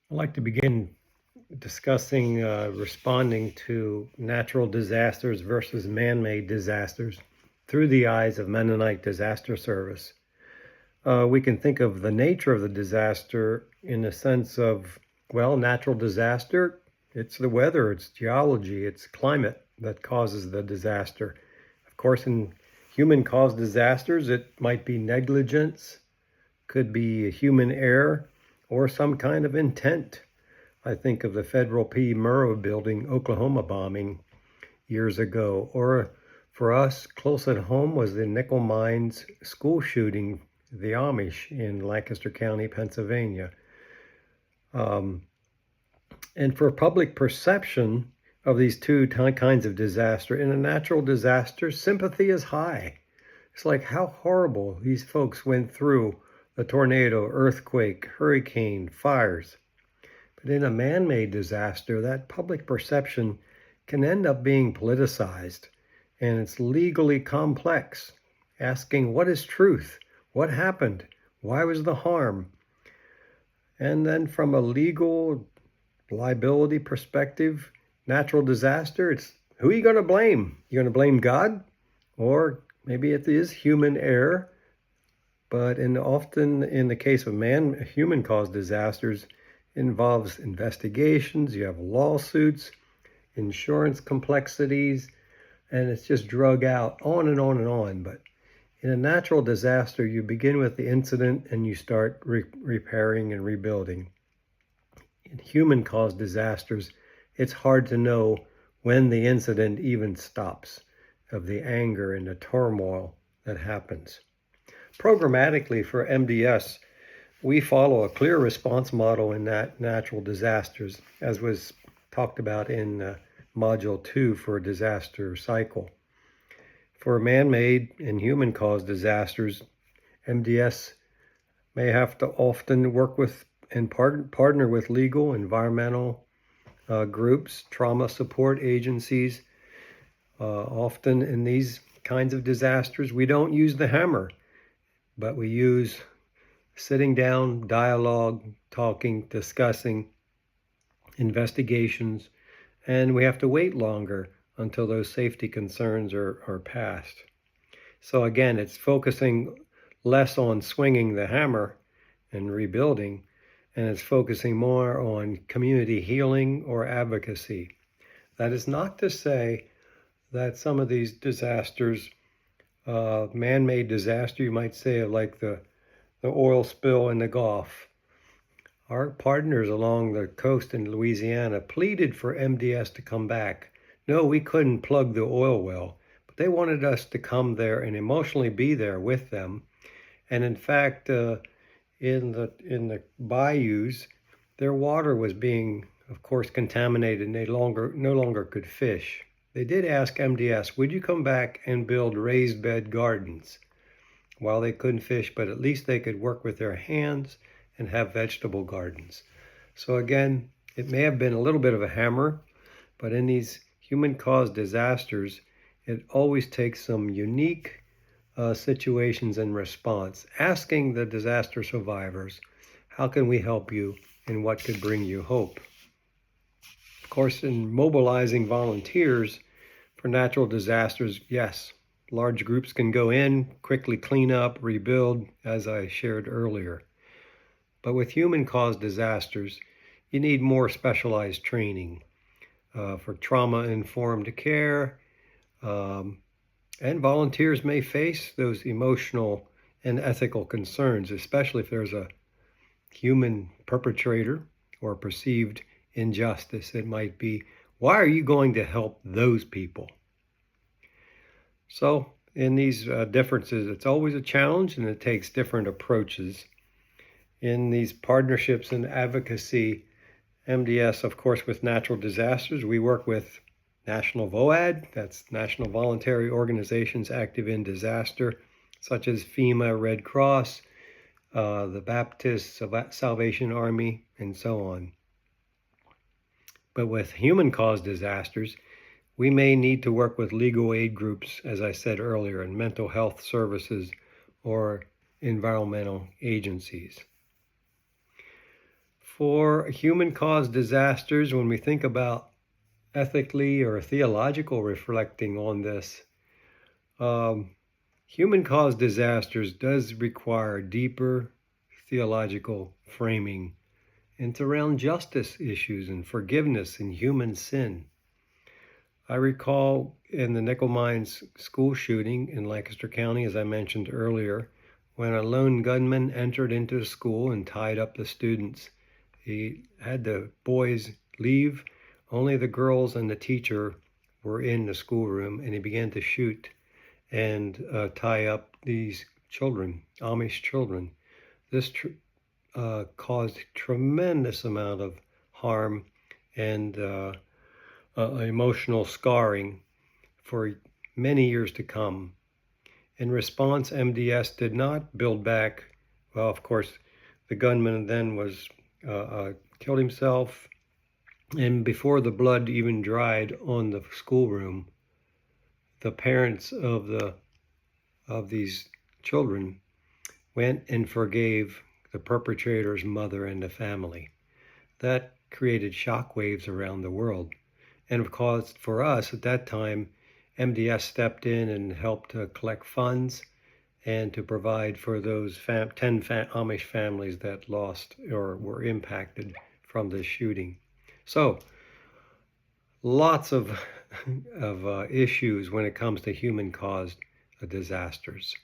I'd like to begin discussing responding to natural disasters versus man-made disasters through the eyes of Mennonite Disaster Service. We can think of the nature of the disaster in the sense of, well, natural disaster, it's the weather, it's geology, it's climate that causes the disaster. Of course, in human-caused disasters, it might be negligence, could be human error, or some kind of intent. I think of the Federal P. Murrah building, Oklahoma bombing years ago. Or for us, close at home was the Nickel Mines school shooting, the Amish in Lancaster County, Pennsylvania. And for public perception of these two kinds of disaster, in a natural disaster, sympathy is high. It's like how horrible these folks went through a tornado, earthquake, hurricane, fires. But in a man-made disaster, that public perception can end up being politicized, and it's legally complex, asking what is truth? What happened? Why was the harm? And then from a legal liability perspective, natural disaster, it's who are you going to blame? You're going to blame God? Or maybe it is human error. But often in the case of human-caused disasters, involves investigations, you have lawsuits, insurance complexities, and it's just drug out on and on and on. But in a natural disaster, you begin with the incident and you start repairing and rebuilding. In human-caused disasters, it's hard to know when the incident even stops, of the anger and the turmoil that happens. Programmatically for MDS, we follow a clear response model in natural disasters, as was talked about in Module 2 for disaster cycle. For man-made and human-caused disasters, MDS may have to often work with and partner with legal, environmental groups, trauma support agencies. Often in these kinds of disasters, we don't use the hammer, but we use sitting down, dialogue, talking, discussing, investigations, and we have to wait longer until those safety concerns are passed. So again, it's focusing less on swinging the hammer and rebuilding, and it's focusing more on community healing or advocacy. That is not to say that some of these disasters, man-made disaster, you might say, like the oil spill in the Gulf. Our partners along the coast in Louisiana pleaded for MDS to come back. No, we couldn't plug the oil well, but they wanted us to come there and emotionally be there with them. And in fact, in the bayous, their water was being, of course, contaminated, and they no longer could fish. They did ask MDS, would you come back and build raised bed gardens? While they couldn't fish, but at least they could work with their hands and have vegetable gardens. So again, it may have been a little bit of a hammer, but in these human-caused disasters, it always takes some unique situations and response, asking the disaster survivors, how can we help you and what could bring you hope? Of course, in mobilizing volunteers for natural disasters, yes, large groups can go in, quickly clean up, rebuild, as I shared earlier. But with human-caused disasters, you need more specialized training for trauma-informed care, and volunteers may face those emotional and ethical concerns, especially if there's a human perpetrator or perceived injustice. It might be, why are you going to help those people? So in these differences, it's always a challenge, and it takes different approaches. In these partnerships and advocacy, MDS, of course, with natural disasters, we work with National VOAD, that's National Voluntary Organizations Active in Disaster, such as FEMA, Red Cross, the Baptist Salvation Army, and so on. But with human-caused disasters, we may need to work with legal aid groups, as I said earlier, and mental health services or environmental agencies. For human-caused disasters, when we think about ethically or theological reflecting on this, human-caused disasters does require deeper theological framing. And it's around justice issues and forgiveness and human sin. I recall in the Nickel Mines school shooting in Lancaster County, as I mentioned earlier, when a lone gunman entered into the school and tied up the students. He had the boys leave, only the girls and the teacher were in the schoolroom, and he began to shoot and tie up these children, Amish children. This caused tremendous amount of harm and emotional scarring for many years to come. In response, MDS did not build back. Well, of course, the gunman then was killed himself, and before the blood even dried on the schoolroom, the parents of these children went and forgave the perpetrator's mother and the family. That created shockwaves around the world. And of course, for us at that time, MDS stepped in and helped to collect funds and to provide for those 10 Amish families that lost or were impacted from this shooting. So, lots of issues when it comes to human-caused disasters.